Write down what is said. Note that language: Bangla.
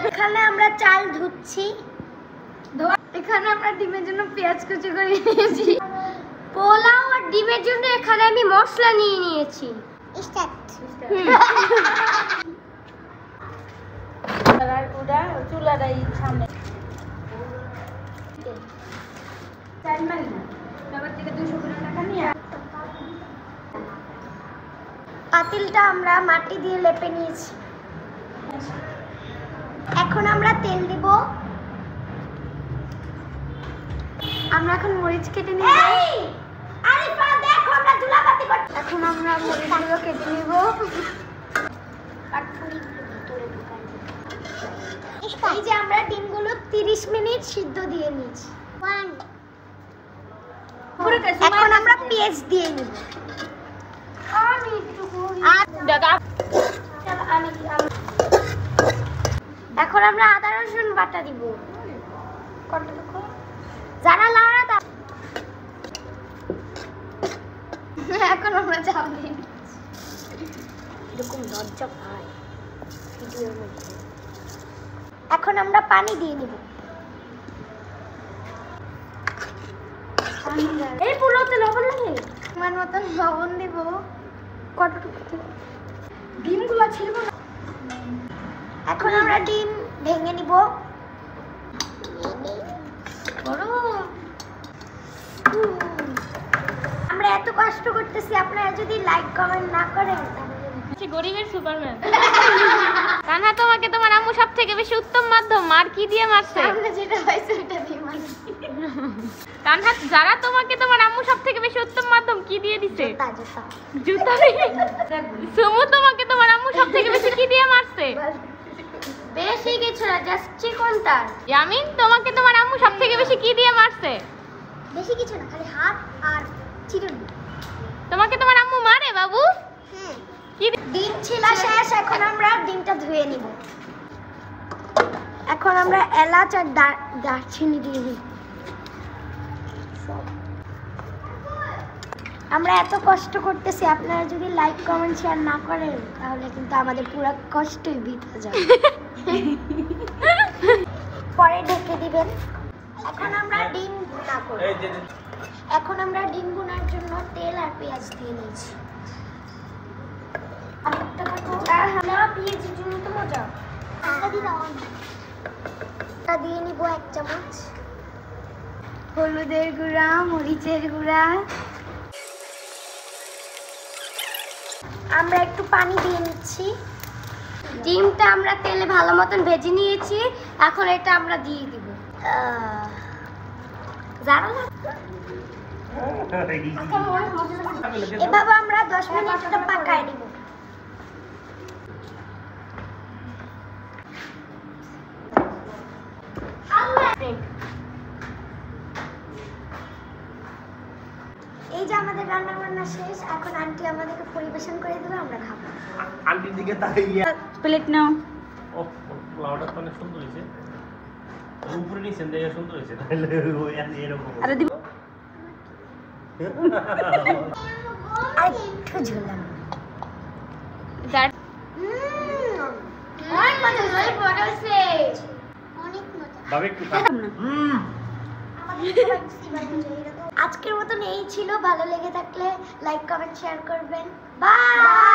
এখানে আমরা চাল ধুচ্ছি, এখানে আমরা ডিমের জন্য পেঁয়াজ কুচি করে নিয়েছি। পোলাও আর ডিমের জন্য এখানে আমি মশলা নিয়ে নিয়েছি। পাতিলটা আমরা মাটি দিয়ে লেপে নিয়েছি। এখন আমরা তেল দিব। আমরা এখন মরিচ কেটে নিব। আরিফা দেখো আমরা ধুলাবাতি করছি। এখন আমরা মরিচগুলো কেটে নিব। এই যে আমরা ডিমগুলো 30 মিনিট সিদ্ধ দিয়ে নিয়েছি। এখন আমরা পেঁয়াজ দিয়ে নিব। এখন আমরা আদা রসুন বাটা দিব। যারা লাউড়া দাও। এখন আমরা চাল দিয়ে এরকম লজ্জা পাই ভিডিওর মধ্যে। এখন আমরা পানি দিয়ে নিব। এই পোলাওতে লবণ লাগে? আমার মতন লবণ দিব। কতটুকু ডিমগুলো ছিল না। এখন আমরা ডিম ভেঙে নিব। আমরা এত কষ্ট করতেছি, আপনারা যদি লাইক কমেন্ট না করেন গরিবের সুপারম্যান। কানহা তোমাকে তোমার আম্মু সবথেকে বেশি উত্তম মাধ্যম মার কি দিয়ে মারছে? যেটা হয়েছে ওটা দিয়ে মারছি। কানহা যারা তোমাকে তোমার আম্মু সবথেকে বেশি উত্তম মাধ্যম কি দিয়ে দিছে? জুতা দিয়ে। সুমু তোমাকে তোমার আম্মু সবথেকে বেশি কি দিয়ে মারছে? বেশি কিছু না, জাস্ট চিকনটা। ইয়ামিন তোমাকে তোমার আম্মু সবথেকে বেশি কি দিয়ে মারছে? বেশি কিছু না, খালি হাত আর চিরুনি। তোমাকে তোমার আম্মু মারে বাবু? কি ডিম ছিলা শেষ। এখন আমরা ডিমটা ধুয়ে নিব। এখন আমরা এলাচ আর দারচিনি দিয়ে দিই। আমরা এত কষ্ট করতেছি, আপনারা যদি লাইক কমেন্ট শেয়ার না করেন তাহলে কিন্তু আমাদের পুরো কষ্টই বৃথা যাবে। পরে ঢেকে দিবেন। এখন আমরা ডিম ভুনা করব। এখন আমরা ডিম ভুনার জন্য তেল আর পেঁয়াজ দিয়ে নিয়েছি। পেঁয়াজের জন্য তো মজা দিয়ে নিব 1 চামচ। হলুদের গুঁড়া, মরিচের গুঁড়া। আমরা একটু পানি দিয়ে নিচ্ছি। ডিমটা আমরা তেলে ভালো মতন ভেজে নিয়েছি। এখন এটা আমরা দিয়ে দিব। এভাবে আমরা 10 মিনিট পাকায় নিব। এই যে আমাদের রান্না বান্না শেষ। এখন আন্টি আমাদেরকে পরিবেশন করে দিবে, আমরা খাবো। আন্টির দিকে তাকিয়ে প্লেট নাও। ও লাউডার তো অনেক সুন্দর হয়েছে। উপরে নিচে দেখে সুন্দর হয়েছে। তাহলে ওই এরকম আরে দিব। আর একটু ঝোলাম। অনেক মজা হয়েছে। অনেক মজা। ভাবে একটু আজকের মতন এই ছিল। ভালো লেগে থাকলে লাইক কমেন্ট শেয়ার করবেন। বাই।